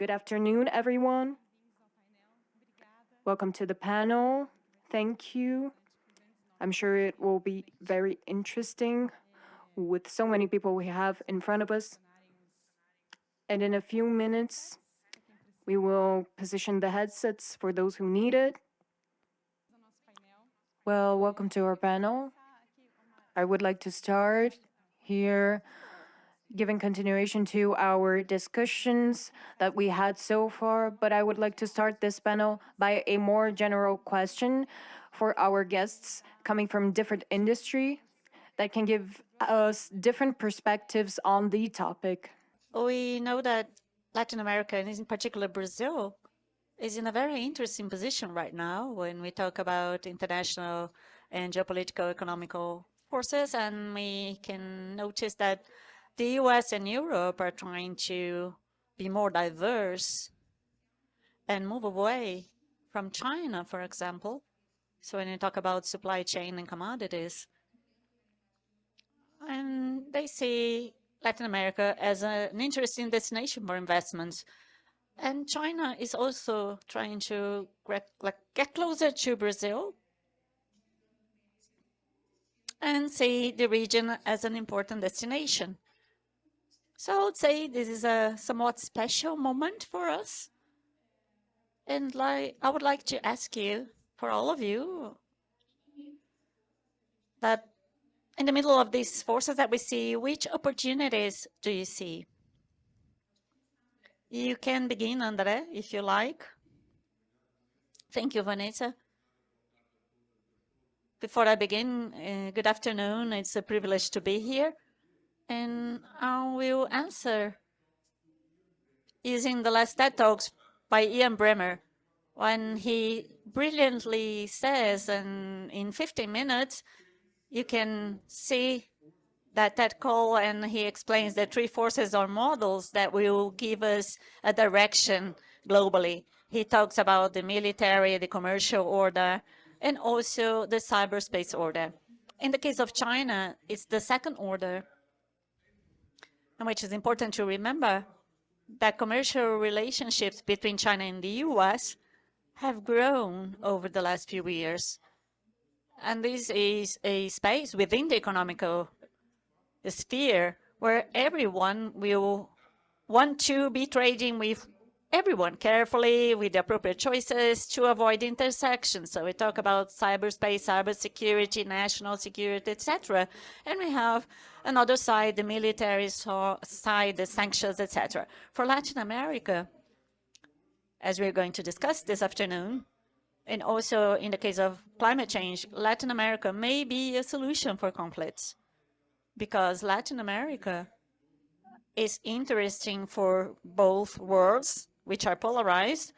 Good afternoon, everyone. Welcome to the panel. Thank you. I'm sure it will be very interesting with so many people we have in front of us. And in a few minutes, we will position the headsets for those who need it. Well, welcome to our panel. I would like to start here giving continuation to our discussions that we had so far, but I would like to start this panel by a more general question for our guests coming from different industry that can give us different perspectives on the topic. We know that Latin America, and in particular Brazil, is in a very interesting position right now when we talk about international and geopolitical economical forces, and we can notice that the US and Europe are trying to be more diverse and move away from China, for example. So when you talk about supply chain and commodities, and they see Latin America as an interesting destination for investments. And China is also trying to get closer to Brazil and see the region as an important destination. So I would say this is a somewhat special moment for us. And I would like to ask you, for all of you, that in the middle of these forces that we see, which opportunities do you see? You can begin, André, if you like. Thank you, Vanessa. Before I begin, good afternoon. It's a privilege to be here. And I will answer using the last TED Talks by Ian Bremmer, when he brilliantly says, and in 15 minutes, you can see that TED call, and he explains the three forces or models that will give us a direction globally. He talks about the military, the commercial order, and also the cyberspace order. In the case of China, it's the second order, and which is important to remember that commercial relationships between China and the US have grown over the last few years. And this is a space within the economical sphere where everyone will want to be trading with everyone carefully with the appropriate choices to avoid intersections. So we talk about cyberspace, cybersecurity, national security, etc. And we have another side, the military side, the sanctions, etc. For Latin America, as we're going to discuss this afternoon, and also in the case of climate change, Latin America may be a solution for conflicts, because Latin America is interesting for both worlds, which are polarized.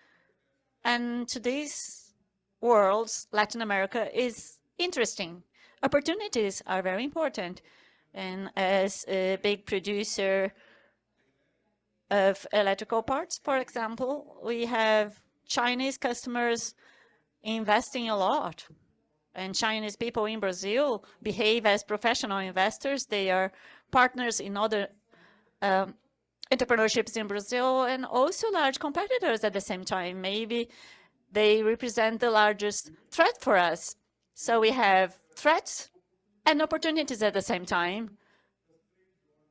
And to these worlds, Latin America is interesting. Opportunities are very important. And as a big producer of electrical parts, for example, we have Chinese customers investing a lot. And Chinese people in Brazil behave as professional investors. They are partners in other entrepreneurships in Brazil, and also large competitors at the same time. Maybe they represent the largest threat for us. So we have threats and opportunities at the same time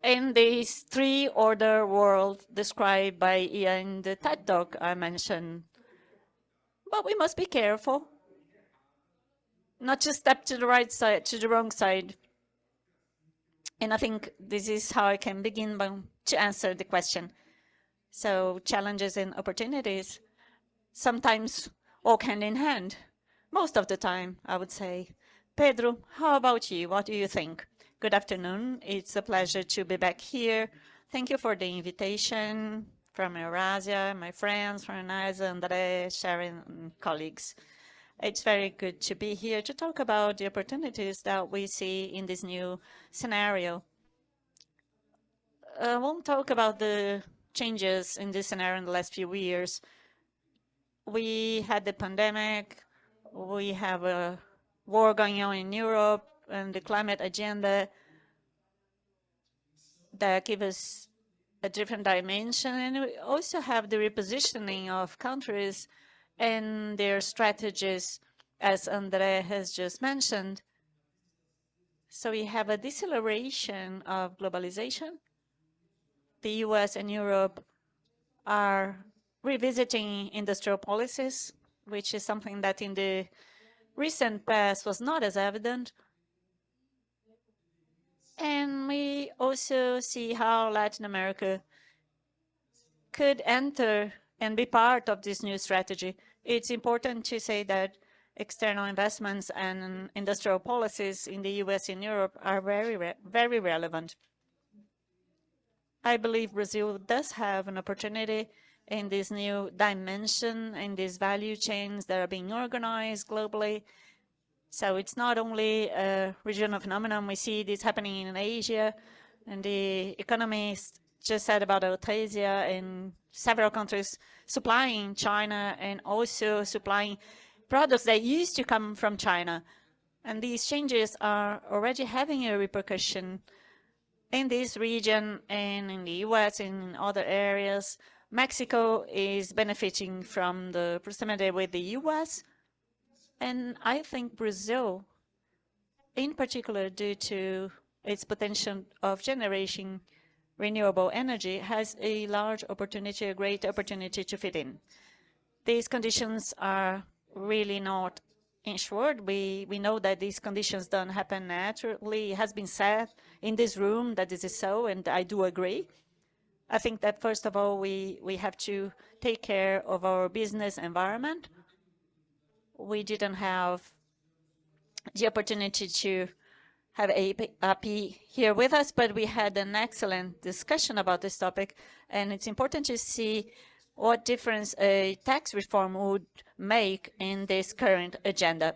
in this three-order world described by Ian in the TED Talk I mentioned. But we must be careful not to step to the right side, to the wrong side. And I think this is how I can begin to answer the question. So challenges and opportunities sometimes walk hand in hand. Most of the time, I would say. Pedro, how about you? What do you think? Good afternoon. It's a pleasure to be back here. Thank you for the invitation from Eurasia, my friends from NASA, André, Sharon, and colleagues. It's very good to be here to talk about the opportunities that we see in this new scenario. I won't talk about the changes in this scenario in the last few years. We had the pandemic, we have a war going on in Europe, and the climate agenda that give us a different dimension, and we also have the repositioning of countries and their strategies, as Andre has just mentioned. So we have a deceleration of globalization. The US and Europe are revisiting industrial policies, which is something that in the recent past was not as evident. And we also see how Latin America could enter and be part of this new strategy. It's important to say that external investments and industrial policies in the US and Europe are very relevant. I believe Brazil does have an opportunity in this new dimension, in these value chains that are being organized globally. So it's not only a regional phenomenon. We see this happening in Asia, and the economist just said about Asia in several countries supplying China and also supplying products that used to come from China. And these changes are already having a repercussion in this region and in the US and in other areas. Mexico is benefiting from the proximity with the US. And I think Brazil, in particular due to its potential of generating renewable energy, has a large opportunity, a great opportunity to fit in. These conditions are really not ensured. We know that these conditions don't happen naturally. It has been said in this room that this is so, and I do agree. I think that first of all, we have to take care of our business environment. We didn't have the opportunity to have AP here with us, but we had an excellent discussion about this topic, and it's important to see what difference a tax reform would make in this current agenda.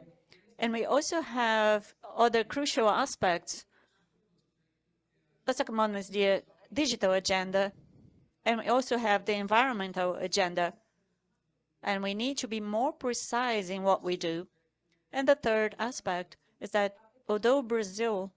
And we also have other crucial aspects. The second one is the digital agenda, and we also have the environmental agenda. And we need to be more precise in what we do. And the third aspect is that although Brazil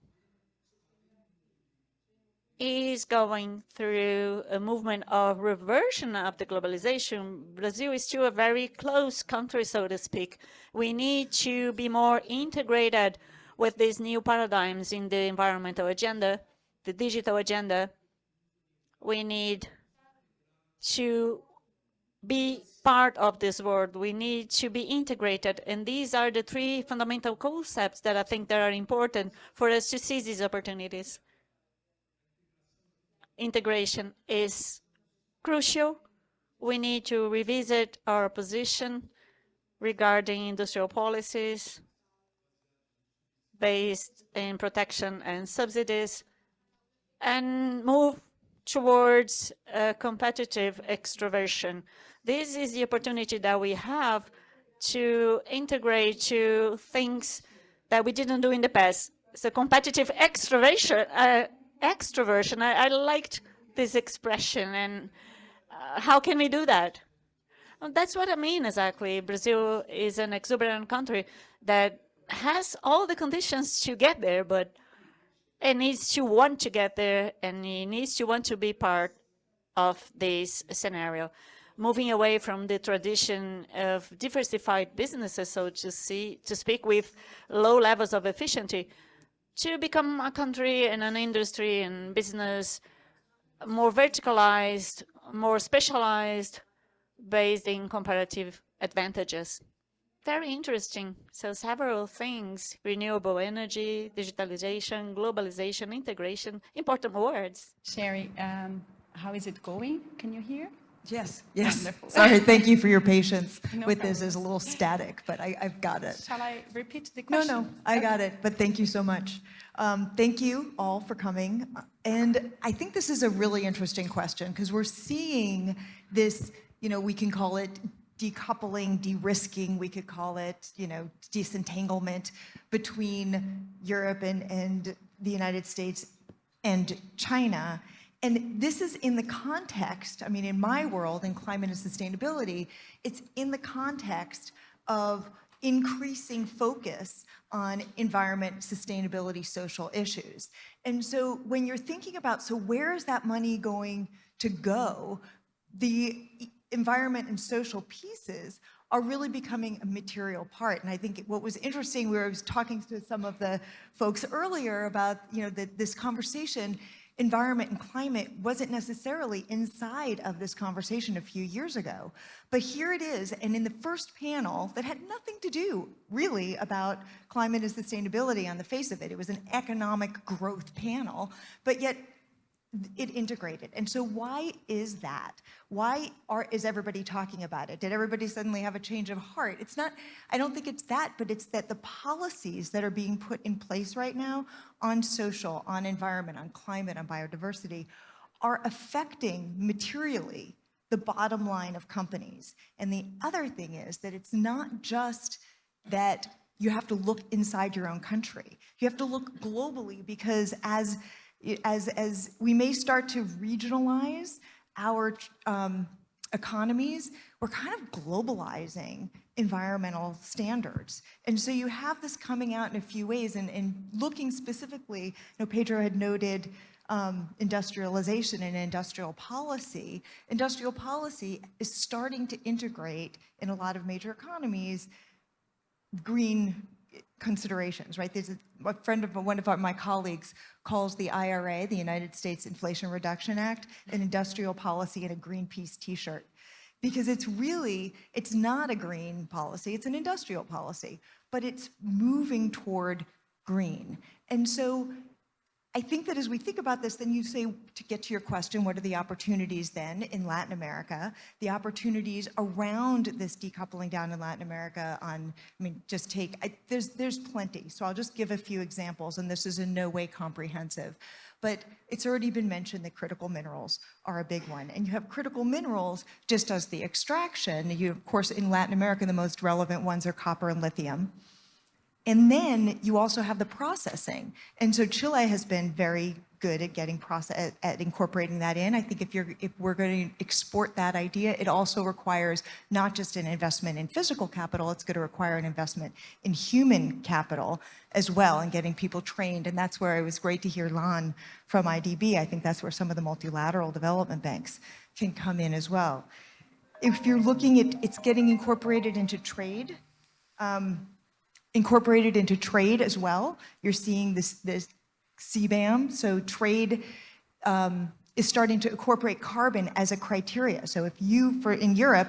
is going through a movement of reversion of the globalization, Brazil is still a very close country, so to speak. We need to be more integrated with these new paradigms in the environmental agenda, the digital agenda. We need to be part of this world. We need to be integrated. And these are the three fundamental concepts that I think that are important for us to seize these opportunities. Integration is crucial. We need to revisit our position regarding industrial policies based in protection and subsidies and move towards competitive extroversion. This is the opportunity that we have to integrate to things that we didn't do in the past. So competitive extroversion, I liked this expression, and how can we do that? Well, that's what I mean exactly. Brazil is an exuberant country that has all the conditions to get there, but it needs to want to get there, and it needs to want to be part of this scenario. Moving away from the tradition of diversified businesses, so to speak, with low levels of efficiency, to become a country and an industry and business more verticalized, more specialized, based in comparative advantages. Very interesting. So several things: renewable energy, digitalization, globalization, integration, important words. Sherry, how is it going? Can you hear? Yes, yes. Wonderful. Sorry, thank you for your patience No with this. problem. It's a little static, but I've got it. Shall I repeat the No, question? no, I got it, but thank you so much. Thank you all for coming. And I think this is a really interesting question because we're seeing this, we can call it decoupling, de-risking, we could call it, disentanglement between Europe and the United States and China. And this is in the context, in my world, in climate and sustainability, it's in the context of increasing focus on environment, sustainability, social issues. And so when you're thinking about, so where is that money going to go, the environment and social pieces are really becoming a material part. And I think what was interesting, I was talking to some of the folks earlier about, this conversation, environment and climate wasn't necessarily inside of this conversation a few years ago. But here it is, and in the first panel that had nothing to do really about climate and sustainability on the face of it, it was an economic growth panel, but yet it integrated. And so why is that? Why is everybody talking about it? Did everybody suddenly have a change of heart? It's not, I don't think it's that, but it's that the policies that are being put in place right now on social, on environment, on climate, on biodiversity are affecting materially the bottom line of companies. And the other thing is that it's not just that you have to look inside your own country. You have to look globally, because as we may start to regionalize our economies, we're kind of globalizing environmental standards. And so you have this coming out in a few ways, and looking specifically, Pedro had noted industrialization and industrial policy. Industrial policy is starting to integrate in a lot of major economies green considerations, right? There's one of my colleagues calls the IRA, the United States Inflation Reduction Act, an industrial policy and a Greenpeace t-shirt. Because it's not a green policy, it's an industrial policy, but it's moving toward green. And so I think that as we think about this, then you say, to get to your question, what are the opportunities then in Latin America? The opportunities around this decoupling down in Latin America there's plenty. So I'll just give a few examples, and this is in no way comprehensive. But it's already been mentioned that critical minerals are a big one. And you have critical minerals just as the extraction. Of course, in Latin America, the most relevant ones are copper and lithium. And then you also have the processing. And so Chile has been very good at at incorporating that in. I think if we're going to export that idea, it also requires not just an investment in physical capital, it's going to require an investment in human capital as well, and getting people trained. And that's where it was great to hear Lan from IDB. I think that's where some of the multilateral development banks can come in as well. If you're looking at, it's getting incorporated into trade, as well. You're seeing this CBAM, so trade is starting to incorporate carbon as a criteria. So if in Europe,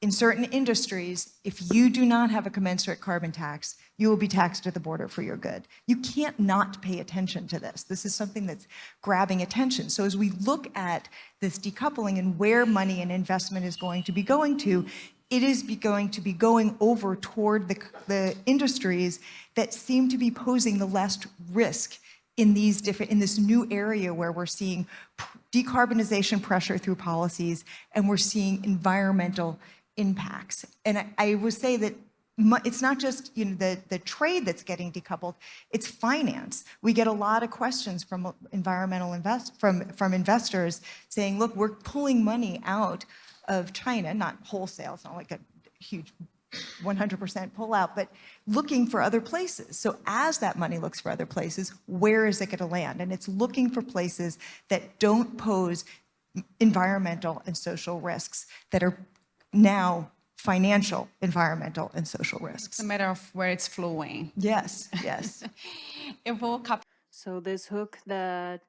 in certain industries, if you do not have a commensurate carbon tax, you will be taxed at the border for your good. You can't not pay attention to this. This is something that's grabbing attention. So as we look at this decoupling and where money and investment is going to be going to, it is going to be going over toward the industries that seem to be posing the less risk in this new area where we're seeing decarbonization pressure through policies, and we're seeing environmental impacts. And I would say that it's not just the trade that's getting decoupled, it's finance. We get a lot of questions from from investors saying, look, we're pulling money out of China, not wholesale, it's not like a huge 100% pullout, but looking for other places. So as that money looks for other places, where is it going to land? And it's looking for places that don't pose environmental and social risks, that are now financial, environmental, and social risks. It's a matter of where it's flowing. Yes, yes. So this hook that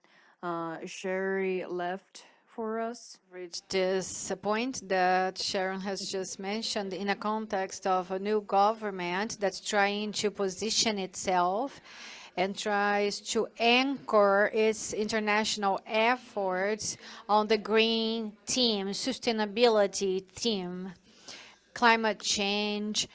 Sherry left for us. Reach this point that Sharon has just mentioned in a context of a new government that's trying to position itself and tries to anchor its international efforts on the green theme, sustainability theme, climate change,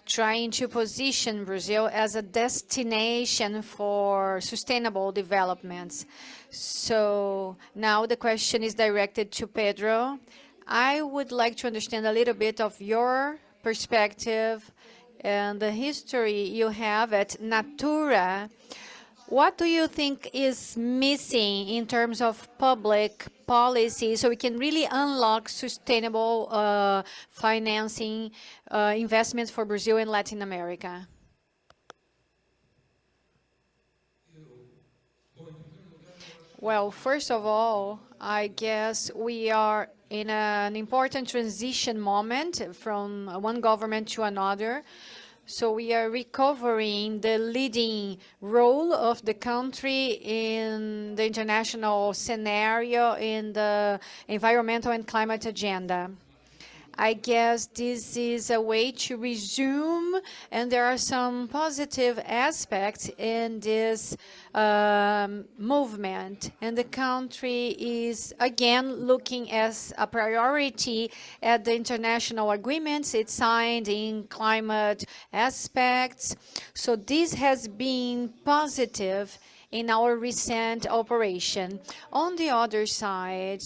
trying to position Brazil as a destination for sustainable developments. So now the question is directed to Pedro. I would like to understand a little bit of your perspective and the history you have at Natura What do you think is missing in terms of public policy so we can really unlock sustainable financing investments for Brazil and Latin America? Well, first of all, I guess we are in an important transition moment from one government to another. So we are recovering the leading role of the country in the international scenario in the environmental and climate agenda. I guess this is a way to resume, and there are some positive aspects in this movement. And the country is, again, looking as a priority at the international agreements it signed in climate aspects. So this has been positive in our recent operation. On the other side,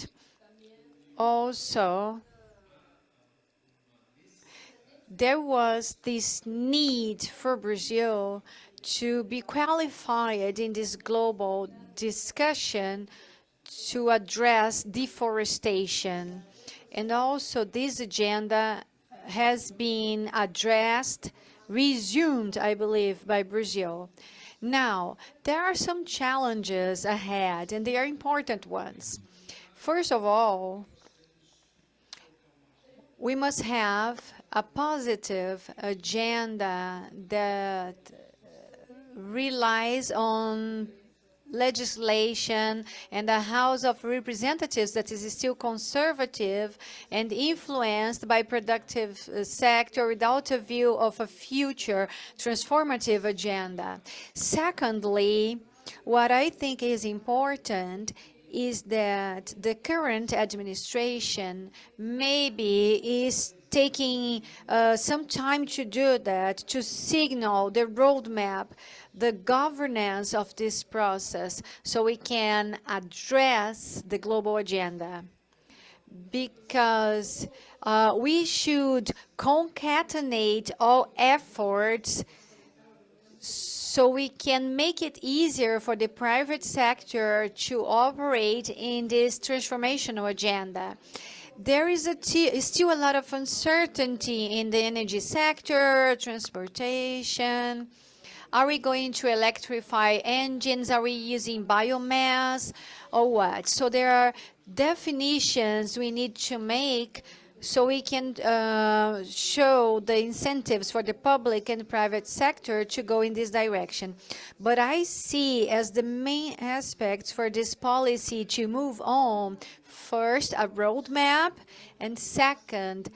also, there was this need for Brazil to be qualified in this global discussion to address deforestation. And also this agenda has been addressed, resumed, I believe, by Brazil. Now, there are some challenges ahead, and they are important ones. First of all, we must have a positive agenda that relies on legislation and a House of Representatives that is still conservative and influenced by productive sector without a view of a future transformative agenda. Secondly, what I think is important is that the current administration maybe is taking some time to do that, to signal the roadmap, the governance of this process, so we can address the global agenda. Because we should concatenate all efforts so we can make it easier for the private sector to operate in this transformational agenda. There is still a lot of uncertainty in the energy sector, transportation. Are we going to electrify engines? Are we using biomass or what? So there are definitions we need to make so we can show the incentives for the public and private sector to go in this direction. But I see as the main aspects for this policy to move on, first, a roadmap, and second,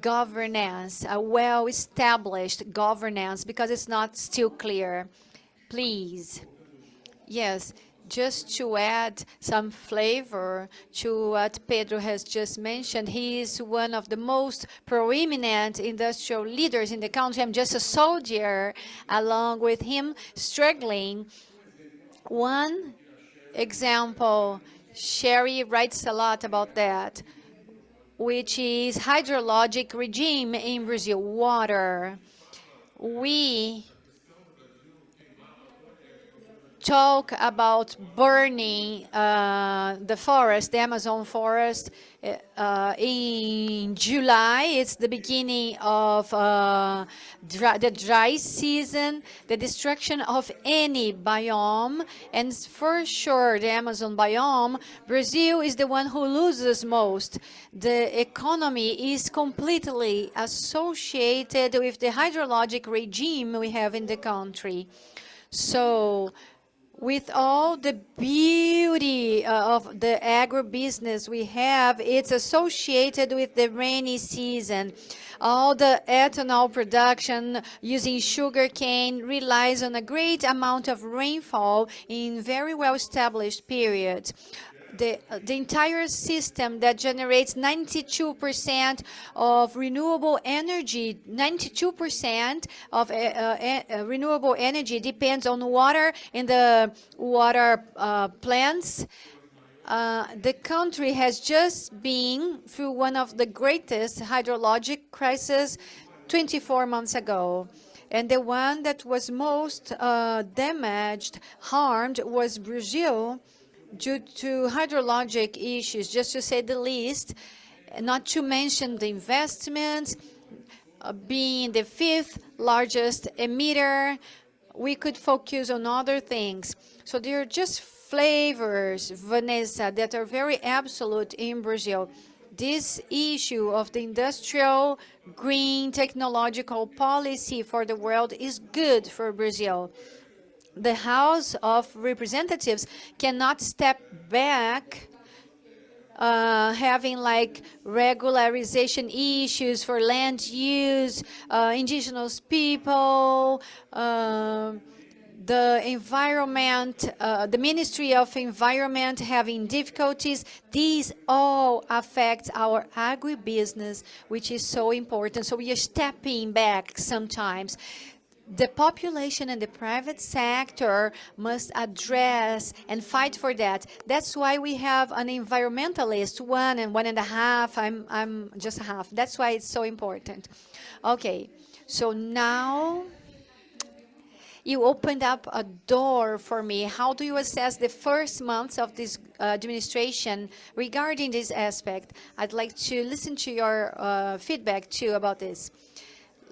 governance, a well-established governance, because it's not still clear. Please. Yes. Just to add some flavor to what Pedro has just mentioned, he is one of the most proeminent industrial leaders in the country. I'm just a soldier along with him, struggling. One example, Sherry writes a lot about that, which is hydrologic regime in Brazil, water. We talk about burning the forest, the Amazon forest. In July, it's the beginning of the dry season, the destruction of any biome, and for sure the Amazon biome, Brazil is the one who loses most. The economy is completely associated with the hydrologic regime we have in the country. So, with all the beauty of the agribusiness we have, it's associated with the rainy season. All the ethanol production using sugarcane relies on a great amount of rainfall in very well-established periods. The entire system that generates 92% of renewable energy, 92% of renewable energy depends on water in the water plants. The country has just been through one of the greatest hydrologic crises 24 months ago. And the one that was most damaged, harmed, was Brazil due to hydrologic issues, just to say the least, not to mention the investments, being the fifth largest emitter. We could focus on other things. So there are just flavors, Vanessa, that are very absolute in Brazil. This issue of the industrial, green, technological policy for the world is good for Brazil. The House of Representatives cannot step back having like regularization issues for land use, indigenous people, the environment, the Ministry of Environment having difficulties. These all affect our agribusiness, which is so important. So we are stepping back sometimes. The population and the private sector must address and fight for that. That's why we have an environmentalist, 1.5. I'm just half. That's why it's so important. Okay, so now you opened up a door for me. How do you assess the first months of this administration regarding this aspect? I'd like to listen to your feedback too about this.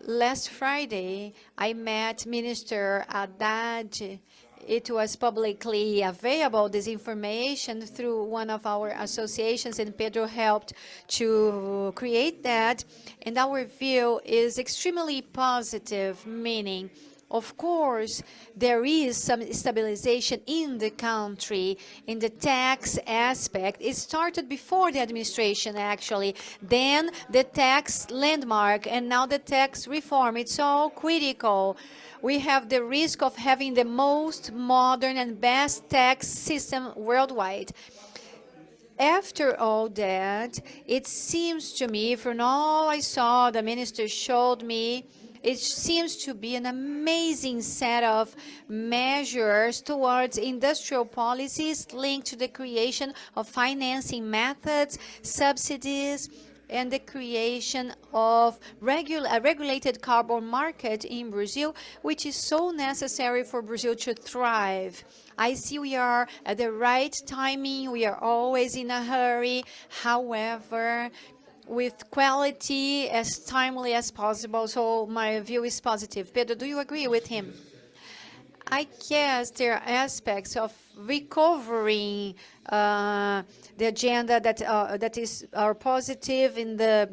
Last Friday, I met Minister Haddad. It was publicly available, this information, through one of our associations, and Pedro helped to create that. And our view is extremely positive, meaning, of course, there is some stabilization in the country in the tax aspect. It started before the administration, actually. Then the tax landmark, and now the tax reform. It's all critical. We have the risk of having the most modern and best tax system worldwide. After all that, it seems to me, from all I saw, the minister showed me, it seems to be an amazing set of measures towards industrial policies linked to the creation of financing methods, subsidies, and the creation of a regulated carbon market in Brazil, which is so necessary for Brazil to thrive. I see we are at the right timing. We are always in a hurry. However, with quality as timely as possible. So my view is positive. Pedro, do you agree with him? I guess there are aspects of recovering the agenda that is are positive in the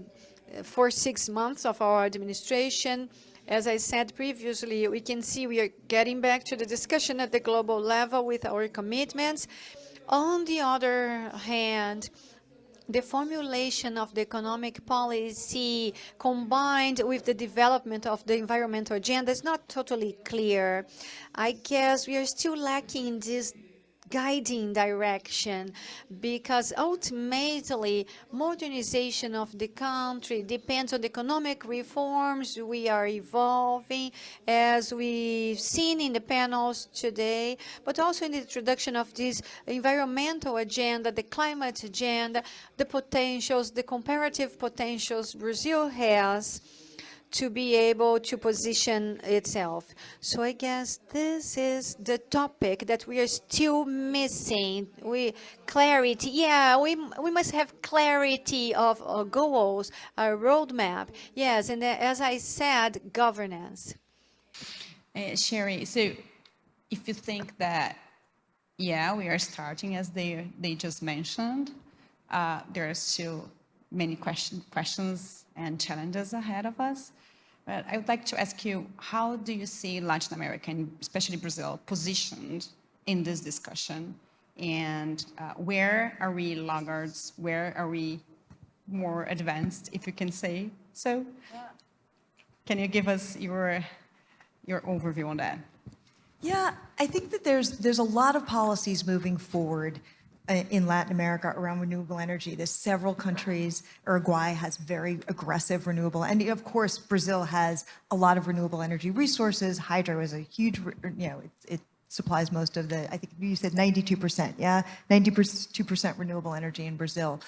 first 6 months of our administration. As I said previously, we can see we are getting back to the discussion at the global level with our commitments. On the other hand, the formulation of the economic policy combined with the development of the environmental agenda is not totally clear. I guess we are still lacking this guiding direction, because ultimately modernization of the country depends on the economic reforms. We are evolving, as we've seen in the panels today, but also in the introduction of this environmental agenda, the climate agenda, the potentials, the comparative potentials Brazil has to be able to position itself. So I guess this is the topic that we are still missing. Clarity. Yeah, we must have clarity of goals, a roadmap. Yes, and as I said, governance. Sherry, so if you think that, yeah, we are starting as they just mentioned, there are still many questions and challenges ahead of us. But I would like to ask you, how do you see Latin America, and especially Brazil, positioned in this discussion? And where are we laggards? Where are we more advanced, if you can say so? Can you give us your overview on that? Yeah, I think that there's a lot of policies moving forward in Latin America around renewable energy. There's several countries. Uruguay has very aggressive renewable, and of course Brazil has a lot of renewable energy resources. Hydro is a huge, it supplies most of the, I think you said 92%, yeah? 92% renewable energy in Brazil.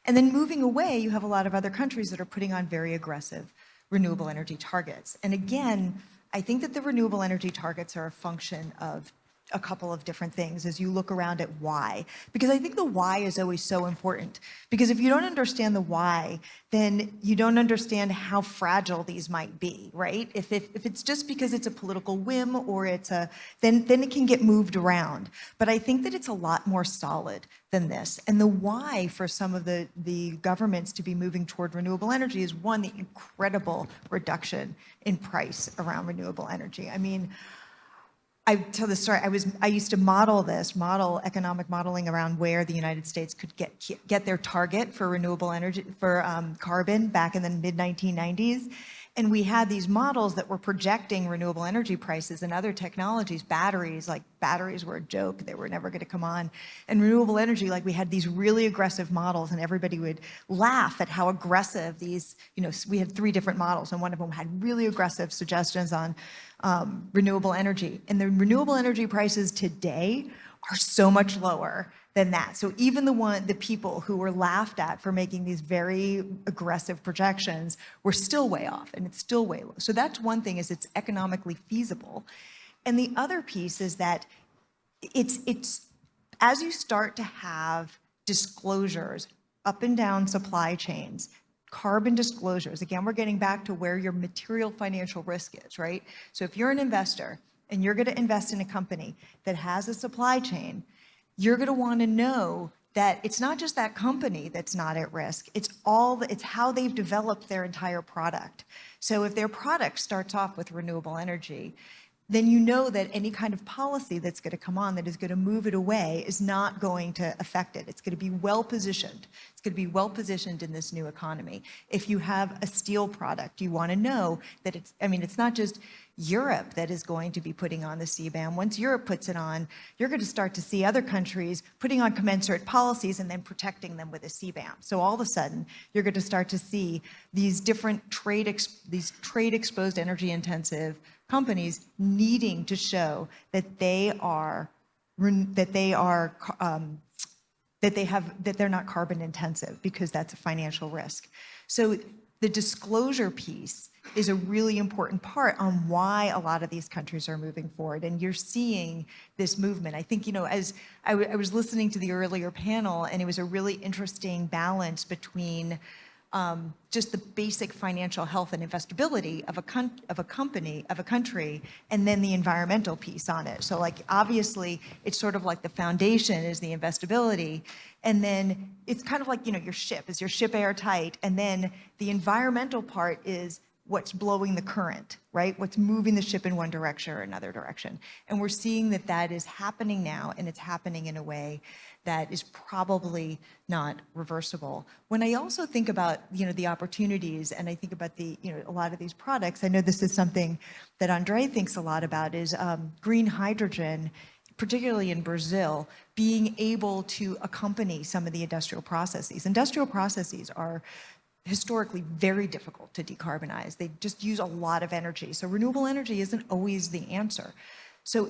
And then moving away, you have a lot of other countries that are putting on very aggressive renewable energy targets. And again, I think that the renewable energy targets are a function of a couple of different things as you look around at why. Because I think the why is always so important. Because if you don't understand the why, then you don't understand how fragile these might be, right? If it's just because it's a political whim or then it can get moved around. But I think that it's a lot more solid than this. And the why for some of the governments to be moving toward renewable energy is one, the incredible reduction in price around renewable energy. I mean, I tell the story. I used to model economic modeling around where the United States could get their target for renewable energy for carbon back in the mid 1990s, and we had these models that were projecting renewable energy prices and other technologies. Batteries were a joke; they were never going to come on. And renewable energy, like we had these really aggressive models, and everybody would laugh at how aggressive these. We had 3 different models, and one of them had really aggressive suggestions on renewable energy. And the renewable energy prices today are so much lower than that. So even the people who were laughed at for making these very aggressive projections were still way off, and it's still way low. So that's one thing, is it's economically feasible. And the other piece is that it's as you start to have disclosures up and down supply chains, carbon disclosures. Again, we're getting back to where your material financial risk is, right? So if you're an investor and you're going to invest in a company that has a supply chain, you're going to want to know that it's not just that company that's not at risk, it's how they've developed their entire product. So if their product starts off with renewable energy, then you know that any kind of policy that's going to come on that is going to move it away is not going to affect it. It's going to be well positioned. It's going to be well positioned in this new economy. If you have a steel product, you want to know that it's not just Europe that is going to be putting on the CBAM. Once Europe puts it on, you're going to start to see other countries putting on commensurate policies and then protecting them with a CBAM. So all of a sudden, you're going to start to see these different trade exposed energy intensive companies needing to show that they're not carbon intensive, because that's a financial risk. So the disclosure piece is a really important part on why a lot of these countries are moving forward. And you're seeing this movement. I think, as I was listening to the earlier panel, and it was a really interesting balance between just the basic financial health and investability of a country, and then the environmental piece on it. So obviously, it's sort of like the foundation is the investability, and then it's kind of like, your ship. Is your ship airtight? And then the environmental part is what's blowing the current, right? What's moving the ship in one direction or another direction. And we're seeing that is happening now, and it's happening in a way that is probably not reversible. When I also think about, the opportunities, and I think about a lot of these products, I know this is something that Andre thinks a lot about, is green hydrogen, particularly in Brazil, being able to accompany some of the industrial processes. Industrial processes are historically very difficult to decarbonize. They just use a lot of energy. So renewable energy isn't always the answer. So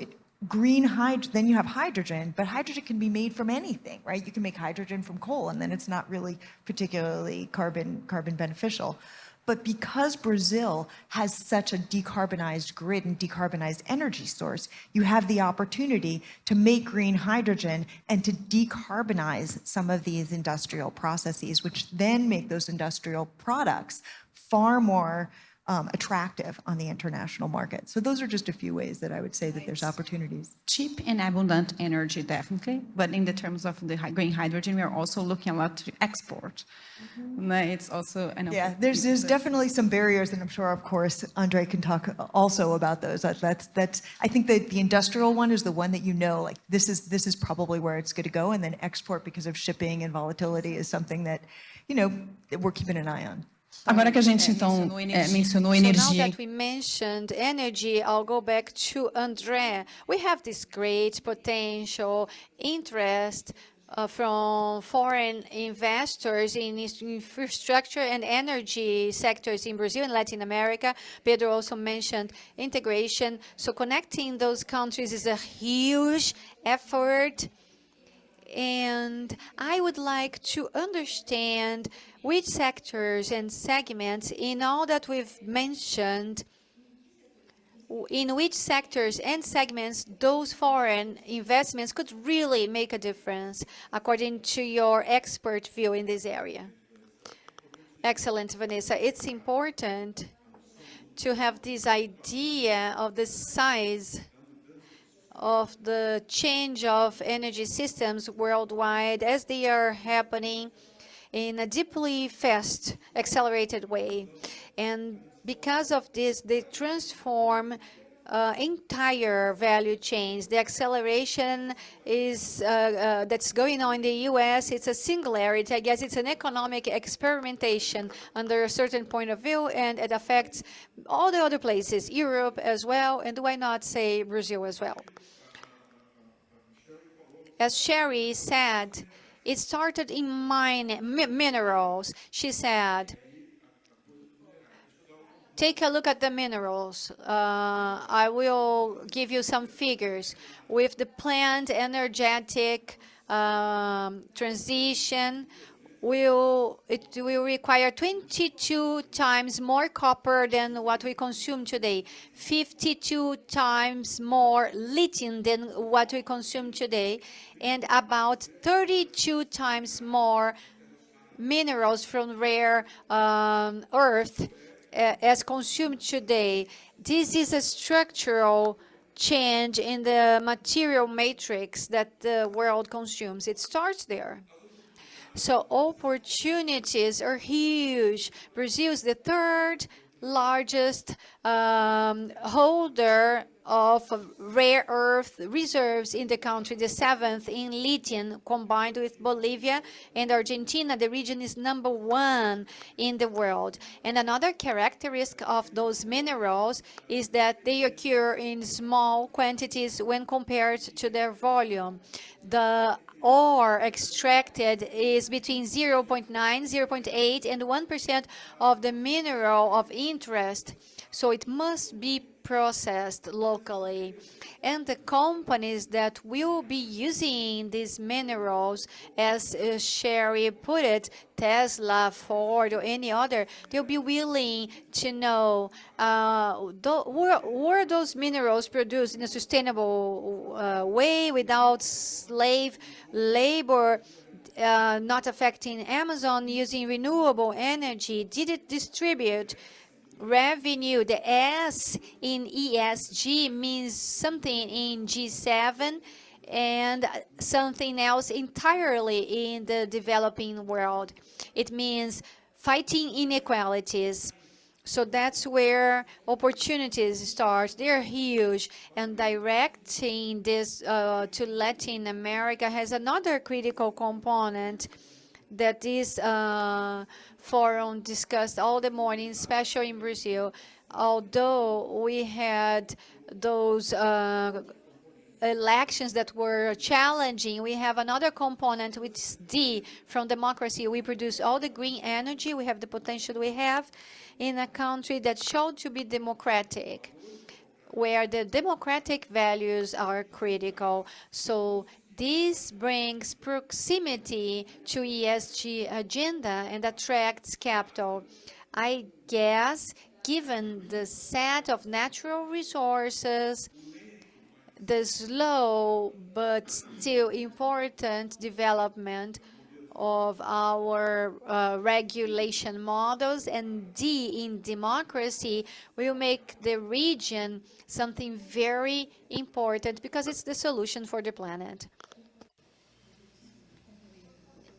then you have hydrogen, but hydrogen can be made from anything, right? You can make hydrogen from coal, and then it's not really particularly carbon beneficial. But because Brazil has such a decarbonized grid and decarbonized energy source, you have the opportunity to make green hydrogen and to decarbonize some of these industrial processes, which then make those industrial products far more attractive on the international market. So those are just a few ways that I would say that there's opportunities. Cheap and abundant energy, definitely. But in the terms of the green hydrogen, we are also looking a lot to export. It's also an there's definitely some barriers, and I'm sure, of course, Andre can talk also about those. That's I think that the industrial one is the one that this is probably where it's going to go, and then export, because of shipping and volatility, is something that that we're keeping an eye on. Agora que a gente então mencionou So now energia, that we mentioned energy, I'll go back to André. We have this great potential interest from foreign investors in infrastructure and energy sectors in Brazil and Latin America. Pedro also mentioned integration. So connecting those countries is a huge effort. And I would like to understand which sectors and segments in all that we've mentioned in which sectors and segments those foreign investments could really make a difference, according to your expert view in this area? Excellent, Vanessa. It's important to have this idea of the size of the change of energy systems worldwide as they are happening in a deeply fast, accelerated way. And because of this, they transform entire value chains. The acceleration is that's going on in the U.S. It's a singularity. I guess it's an economic experimentation under a certain point of view, and it affects all the other places, Europe as well, and why not say Brazil as well? As Sherry said, it started in minerals. She said, take a look at the minerals. I will give you some figures. With the planned energetic transition, it will require 22 times more copper than what we consume today, 52 times more lithium than what we consume today, and about 32 times more minerals from rare earth as consumed today. This is a structural change in the material matrix that the world consumes. It starts there. So opportunities are huge. Brazil is the third largest holder of rare earth reserves in the country, the seventh in lithium, combined with Bolivia and Argentina. The region is #1 in the world. And another characteristic of those minerals is that they occur in small quantities when compared to their volume. The ore extracted is between 0.9, 0.8, and 1% of the mineral of interest. So it must be processed locally. And the companies that will be using these minerals, as Sherry put it, Tesla, Ford, or any other, they'll be willing to know were those minerals produced in a sustainable way without slave labor, not affecting Amazon, using renewable energy? Did it distribute revenue? The S in ESG means something in G7 and something else entirely in the developing world. It means fighting inequalities. So that's where opportunities start. They're huge. And directing this to Latin America has another critical component that this forum discussed all the morning, especially in Brazil. Although we had those elections that were challenging, we have another component, which is D, from democracy. We produce all the green energy. We have the potential we have in a country that showed to be democratic, where the democratic values are critical. So this brings proximity to ESG agenda and attracts capital. I guess, given the set of natural resources, the slow but still important development of our regulation models, and D in democracy will make the region something very important because it's the solution for the planet.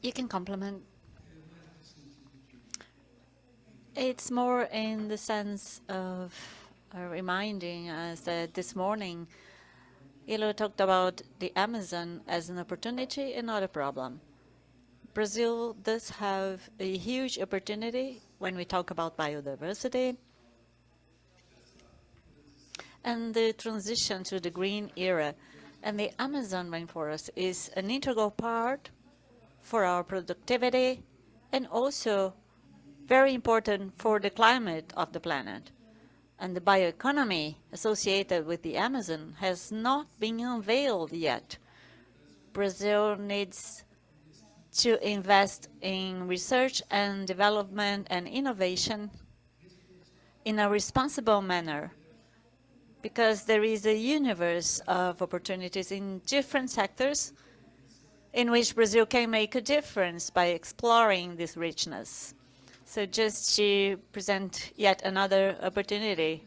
You can complement. It's more in the sense of reminding us that this morning, Ilo talked about the Amazon as an opportunity and not a problem. Brazil does have a huge opportunity when we talk about biodiversity and the transition to the green era. And the Amazon rainforest is an integral part for our productivity and also very important for the climate of the planet. And the bioeconomy associated with the Amazon has not been unveiled yet. Brazil needs to invest in research and development and innovation in a responsible manner. because there is a universe of opportunities in different sectors in which Brazil can make a difference by exploring this richness. So just to present yet another opportunity,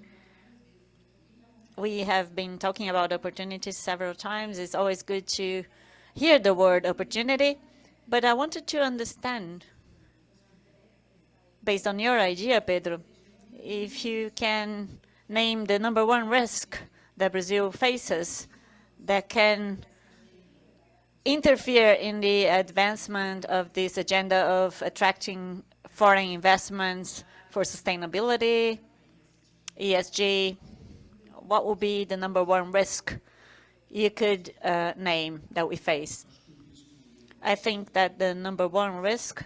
we have been talking about opportunities several times. It's always good to hear the word opportunity, but I wanted to understand, based on your idea, Pedro, if you can name the #1 risk that Brazil faces that can interfere in the advancement of this agenda of attracting foreign investments for sustainability, ESG. What would be the #1 risk you could name that we face? I think that the #1 risk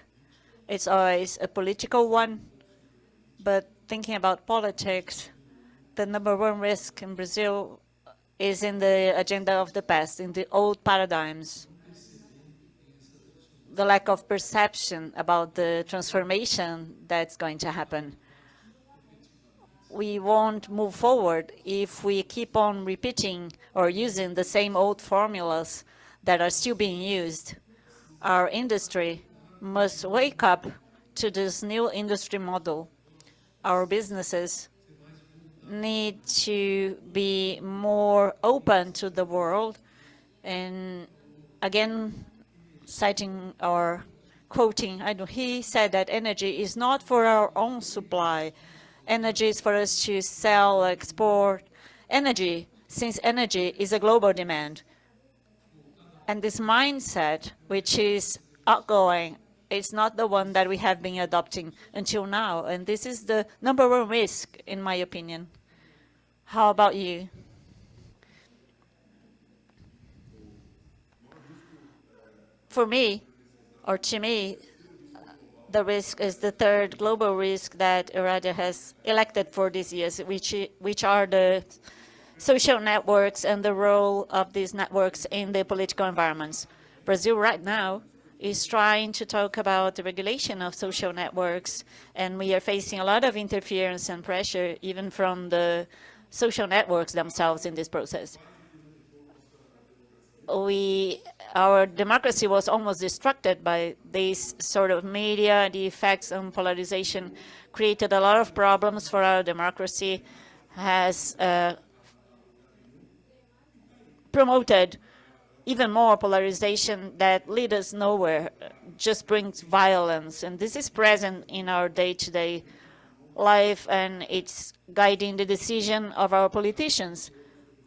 is always a political one, but thinking about politics, the #1 risk in Brazil is in the agenda of the past, in the old paradigms. The lack of perception about the transformation that's going to happen. We won't move forward if we keep on repeating or using the same old formulas that are still being used. Our industry must wake up to this new industry model. Our businesses need to be more open to the world. And again, citing or quoting, he said that energy is not for our own supply. Energy is for us to sell, export energy, since energy is a global demand. And this mindset, which is outgoing, is not the one that we have been adopting until now. And this is the #1 risk, in my opinion. How about you? For me, or to me, the risk is the third global risk that Eradia has elected for these years, which are the social networks and the role of these networks in the political environments. Brazil right now is trying to talk about the regulation of social networks, and we are facing a lot of interference and pressure even from the social networks themselves in this process. Our democracy was almost destructed by this sort of media. The effects on polarization created a lot of problems for our democracy, has promoted even more polarization that leads us nowhere, just brings violence. And this is present in our day-to-day life, and it's guiding the decision of our politicians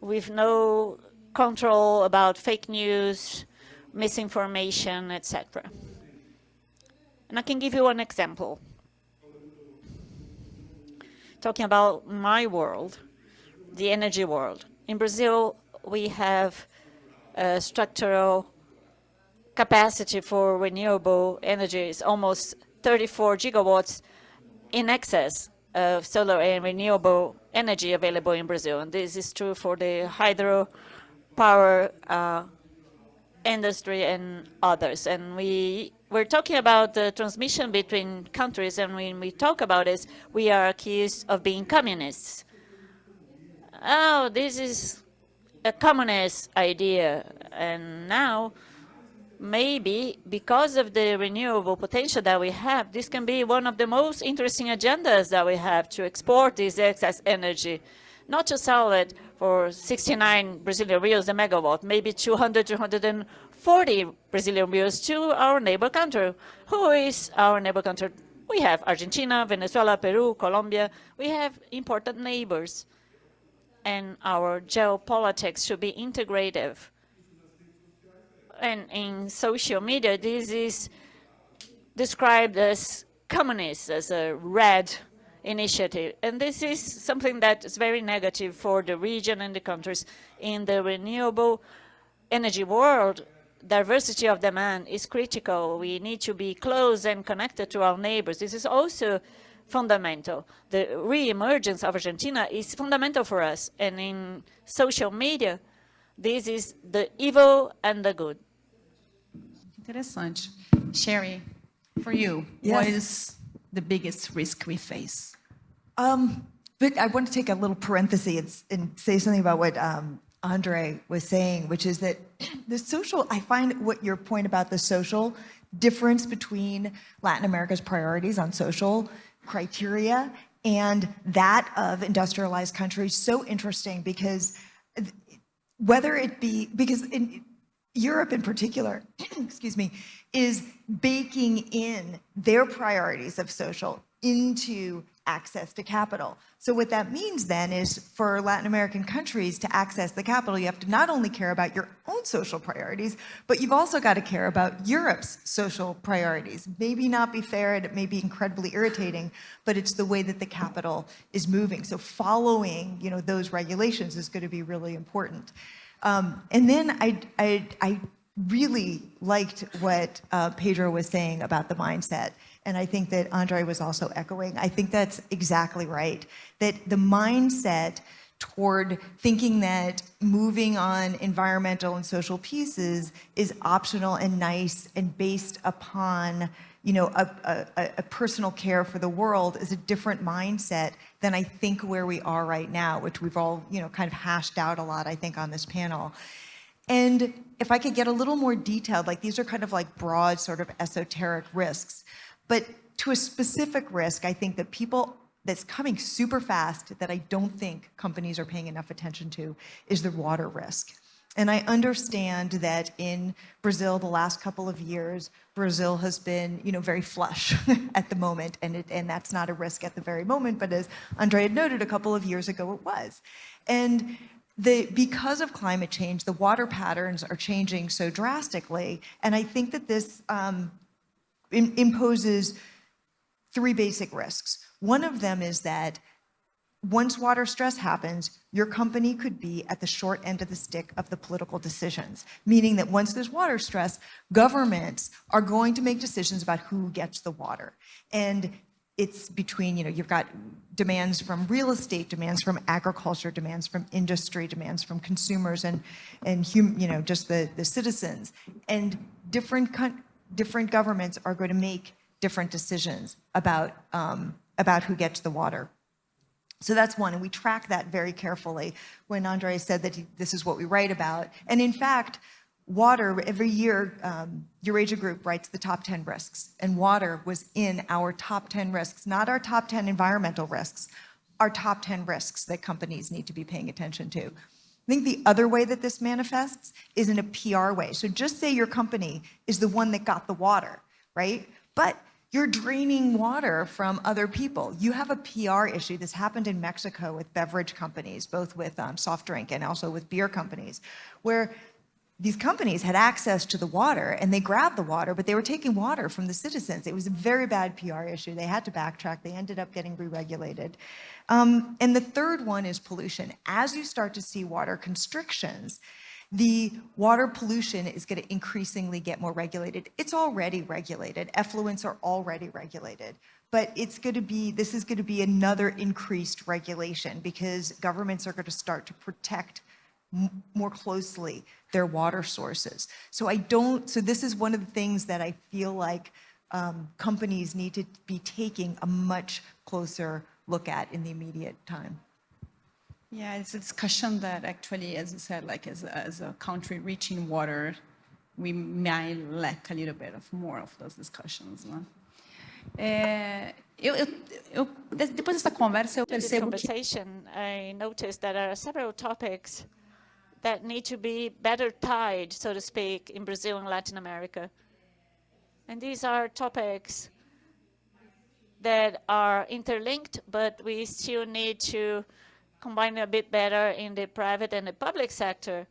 with no control about fake news, misinformation, etc. And I can give you an example. Talking about my world, the energy world. In Brazil, we have a structural capacity for renewable energy. It's almost 34 gigawatts in excess of solar and renewable energy available in Brazil. And this is true for the hydro power industry and others. And we're talking about the transmission between countries, and when we talk about this, we are accused of being communists. Oh, this is a communist idea. And now, maybe because of the renewable potential that we have, this can be one of the most interesting agendas that we have, to export this excess energy, not to sell it for 69 Brazilian reals a megawatt, maybe 200, 240 Brazilian reals to our neighbor country. Who is our neighbor country? We have Argentina, Venezuela, Peru, Colombia. We have important neighbors. And our geopolitics should be integrative. And in social media, this is described as communist, as a red initiative. And this is something that is very negative for the region and the countries. In the renewable energy world, diversity of demand is critical. We need to be close and connected to our neighbors. This is also fundamental. The re-emergence of Argentina is fundamental for us. And in social media, this is the evil and the good. Interessante. Sherry, for you, Yes. what is the biggest risk we face? But I want to take a little parenthesis and say something about what Andre was saying, which is that the social, I find what your point about the social difference between Latin America's priorities on social criteria and that of industrialized countries so interesting, because whether it be, because in Europe in particular, excuse me, is baking in their priorities of social into access to capital. So what that means then is for Latin American countries to access the capital, you have to not only care about your own social priorities, but you've also got to care about Europe's social priorities. Maybe not be fair, and it may be incredibly irritating, but it's the way that the capital is moving. So following, those regulations is going to be really important. And then I really liked what Pedro was saying about the mindset. And I think that Andre was also echoing. I think that's exactly right. That the mindset toward thinking that moving on environmental and social pieces is optional and nice and based upon a personal care for the world is a different mindset than I think where we are right now, which we've all kind of hashed out a lot, I think, on this panel. And if I could get a little more detailed, like these are kind of like broad sort of esoteric risks, but to a specific risk, I think that that's coming super fast that I don't think companies are paying enough attention to is the water risk. And I understand that in Brazil, the last couple of years, Brazil has been, very flush at the moment, and that's not a risk at the very moment, but as Andre had noted, a couple of years ago it was. And because of climate change, the water patterns are changing so drastically, and I think that this imposes three basic risks. One of them is that once water stress happens, your company could be at the short end of the stick of the political decisions, meaning that once there's water stress, governments are going to make decisions about who gets the water. And it's between, you've got demands from real estate, demands from agriculture, demands from industry, demands from consumers and just the citizens. And different governments are going to make different decisions about who gets the water. So that's one, and we track that very carefully. When Andre said that this is what we write about, and in fact, water, every year, Eurasia Group writes the top 10 risks, and water was in our top 10 risks, not our top 10 environmental risks, our top 10 risks that companies need to be paying attention to. I think the other way that this manifests is in a PR way. So just say your company is the one that got the water, right? But you're draining water from other people. You have a PR issue. This happened in Mexico with beverage companies, both with soft drink and also with beer companies, where these companies had access to the water and they grabbed the water, but they were taking water from the citizens. It was a very bad PR issue. They had to backtrack. They ended up getting re-regulated. And the third one is pollution. As you start to see water constrictions, the water pollution is going to increasingly get more regulated. It's already regulated. Effluents are already regulated. But this is going to be another increased regulation because governments are going to start to protect more closely their water sources. So this is one of the things that I feel like companies need to be taking a much closer look at in the immediate time. Yeah, it's a discussion that actually, as you said, like as a country rich in water, we might lack a little bit of more of those discussions. Né? Depois dessa conversa, eu After this percebo que conversation, I noticed that there are several topics that need to be better tied, so to speak, in Brazil and Latin America. And these are topics that are interlinked, but we still need to combine a bit better in the private and the public sector.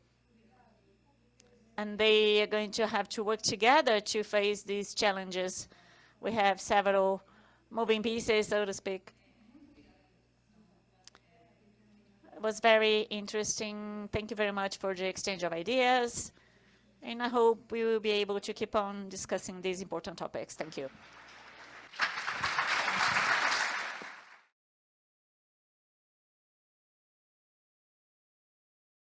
And they are going to have to work together to face these challenges. We have several moving pieces, so to speak. It was very interesting. Thank you very much for the exchange of ideas. And I hope we will be able to keep on discussing these important topics. Thank you.